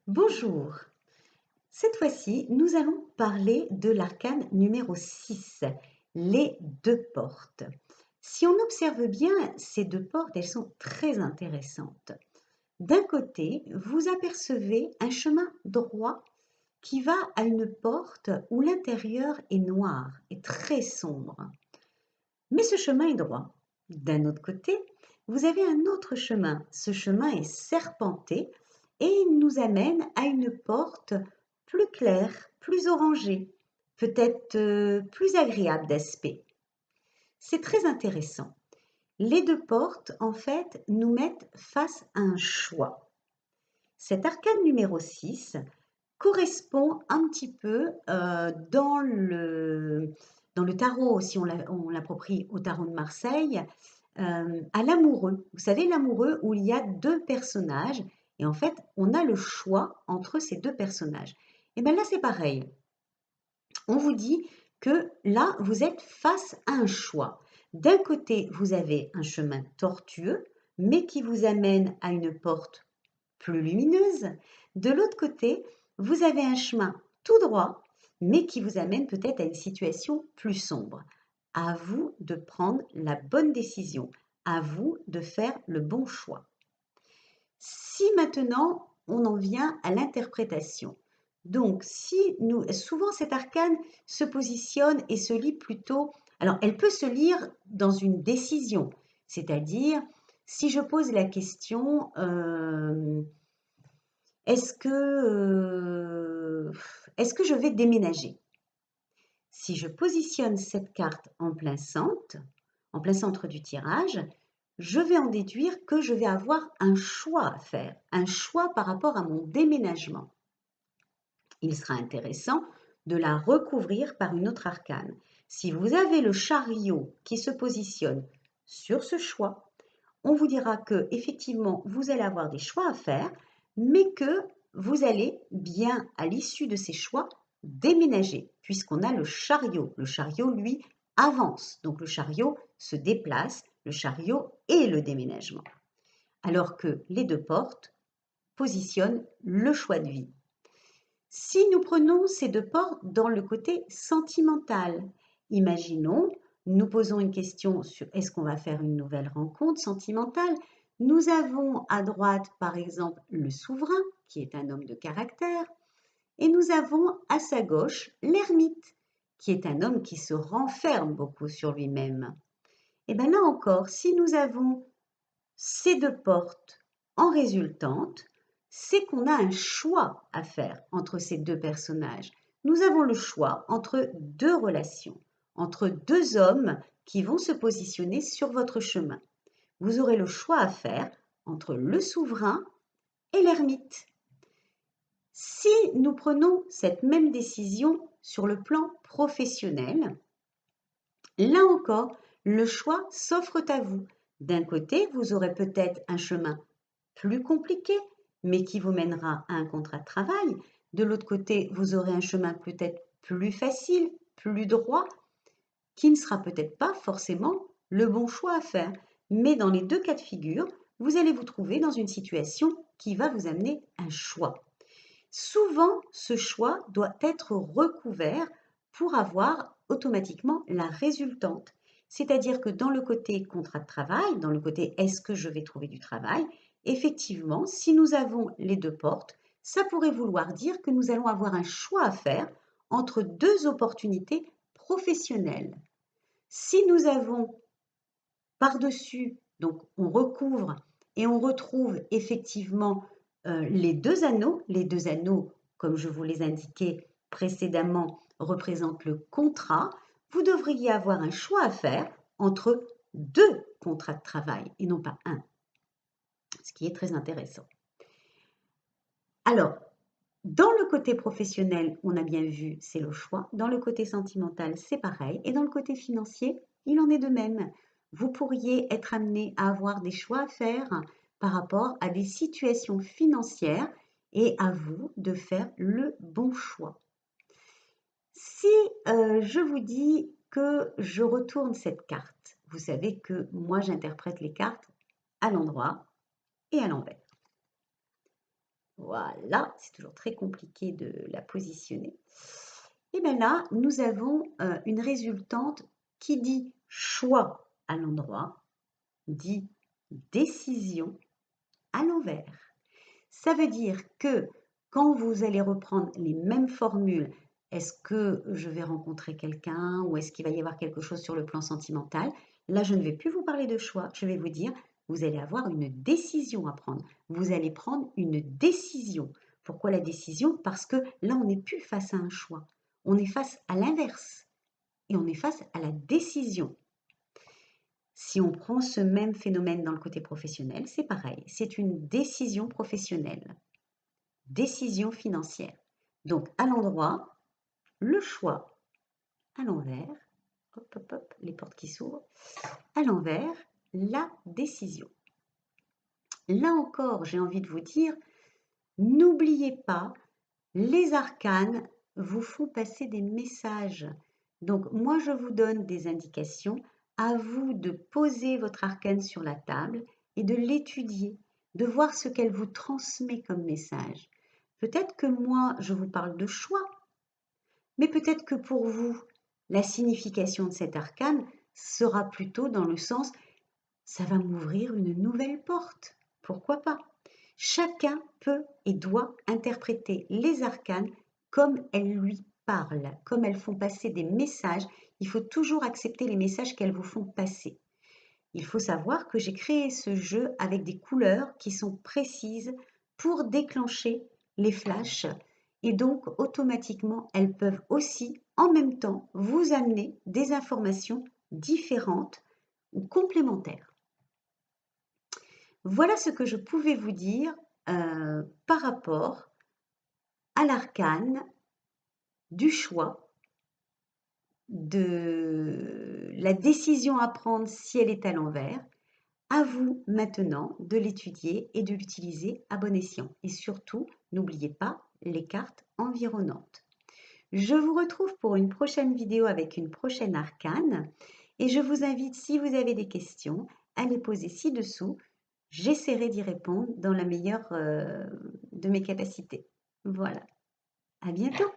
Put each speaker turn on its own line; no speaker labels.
Bonjour, cette fois-ci, nous allons parler de l'arcane numéro 6, les deux portes. Si on observe bien ces deux portes, elles sont très intéressantes. D'un côté, vous apercevez un chemin droit qui va à une porte où l'intérieur est noir et très sombre. Mais ce chemin est droit. D'un autre côté, vous avez un autre chemin. Ce chemin est serpenté et il nous amène à une porte plus claire, plus orangée, peut-être plus agréable d'aspect. C'est très intéressant. Les deux portes, en fait, nous mettent face à un choix. Cet arcane numéro 6 correspond un petit peu dans le tarot, si on l'approprie au tarot de Marseille, à l'amoureux. Vous savez, l'amoureux où il y a deux personnages et en fait, on a le choix entre ces deux personnages. Et bien là, c'est pareil. On vous dit que là, vous êtes face à un choix. D'un côté, vous avez un chemin tortueux, mais qui vous amène à une porte plus lumineuse. De l'autre côté, vous avez un chemin tout droit, mais qui vous amène peut-être à une situation plus sombre. À vous de prendre la bonne décision, à vous de faire le bon choix. Si maintenant on en vient à l'interprétation, donc si nous, souvent cet arcane se positionne et se lit plutôt, alors elle peut se lire dans une décision, c'est-à-dire si je pose la question, est-ce que je vais déménager? Si je positionne cette carte en plein centre du tirage, je vais en déduire que je vais avoir un choix à faire, un choix par rapport à mon déménagement. Il sera intéressant de la recouvrir par une autre arcane. Si vous avez le chariot qui se positionne sur ce choix, on vous dira que effectivement vous allez avoir des choix à faire, mais que vous allez bien à l'issue de ces choix déménager, puisqu'on a le chariot. Le chariot, lui, avance, donc le chariot se déplace, le chariot et le déménagement. Alors que les deux portes positionnent le choix de vie. Si nous prenons ces deux portes dans le côté sentimental, imaginons, nous posons une question sur est-ce qu'on va faire une nouvelle rencontre sentimentale. Nous avons à droite, par exemple, le souverain, qui est un homme de caractère, et nous avons à sa gauche l'ermite, qui est un homme qui se renferme beaucoup sur lui-même. Et bien là encore, si nous avons ces deux portes en résultante, c'est qu'on a un choix à faire entre ces deux personnages. Nous avons le choix entre deux relations, entre deux hommes qui vont se positionner sur votre chemin. Vous aurez le choix à faire entre le souverain et l'ermite. Si nous prenons cette même décision sur le plan professionnel, là encore, le choix s'offre à vous. D'un côté, vous aurez peut-être un chemin plus compliqué, mais qui vous mènera à un contrat de travail. De l'autre côté, vous aurez un chemin peut-être plus facile, plus droit, qui ne sera peut-être pas forcément le bon choix à faire. Mais dans les deux cas de figure, vous allez vous trouver dans une situation qui va vous amener un choix. Souvent, ce choix doit être recouvert pour avoir automatiquement la résultante. C'est-à-dire que dans le côté contrat de travail, dans le côté est-ce que je vais trouver du travail, effectivement, si nous avons les deux portes, ça pourrait vouloir dire que nous allons avoir un choix à faire entre deux opportunités professionnelles. Si nous avons par-dessus, donc on recouvre et on retrouve effectivement les deux anneaux, comme je vous les indiquais précédemment, représentent le contrat, vous devriez avoir un choix à faire entre deux contrats de travail et non pas un, ce qui est très intéressant. Alors, dans le côté professionnel, on a bien vu, c'est le choix. Dans le côté sentimental, c'est pareil. Et dans le côté financier, il en est de même. Vous pourriez être amené à avoir des choix à faire par rapport à des situations financières et à vous de faire le bon choix. Si je vous dis que je retourne cette carte, vous savez que moi j'interprète les cartes à l'endroit et à l'envers. Voilà, c'est toujours très compliqué de la positionner. Et bien là, nous avons une résultante qui dit choix à l'endroit, dit décision à l'envers. Ça veut dire que quand vous allez reprendre les mêmes formules, est-ce que je vais rencontrer quelqu'un ou est-ce qu'il va y avoir quelque chose sur le plan sentimental? Là, je ne vais plus vous parler de choix, je vais vous dire, vous allez avoir une décision à prendre. Vous allez prendre une décision. Pourquoi la décision? Parce que là, on n'est plus face à un choix. On est face à l'inverse et on est face à la décision. Si on prend ce même phénomène dans le côté professionnel, c'est pareil, c'est une décision professionnelle, décision financière. Donc à l'endroit, le choix, à l'envers, hop, hop, hop, les portes qui s'ouvrent, à l'envers, la décision. Là encore, j'ai envie de vous dire, n'oubliez pas, les arcanes vous font passer des messages. Donc moi, je vous donne des indications. À vous de poser votre arcane sur la table et de l'étudier, de voir ce qu'elle vous transmet comme message. Peut-être que moi, je vous parle de choix, mais peut-être que pour vous, la signification de cet arcane sera plutôt dans le sens « ça va m'ouvrir une nouvelle porte ». Pourquoi pas? Chacun peut et doit interpréter les arcanes comme elles lui parlent, comme elles font passer des messages. Il faut toujours accepter les messages qu'elles vous font passer. Il faut savoir que j'ai créé ce jeu avec des couleurs qui sont précises pour déclencher les flashs et donc automatiquement elles peuvent aussi en même temps vous amener des informations différentes ou complémentaires. Voilà ce que je pouvais vous dire par rapport à l'arcane du choix, de la décision à prendre si elle est à l'envers. À vous maintenant de l'étudier et de l'utiliser à bon escient. Et surtout, n'oubliez pas les cartes environnantes. Je vous retrouve pour une prochaine vidéo avec une prochaine arcane. Et je vous invite, si vous avez des questions, à les poser ci-dessous. J'essaierai d'y répondre dans la meilleure de mes capacités. Voilà. À bientôt.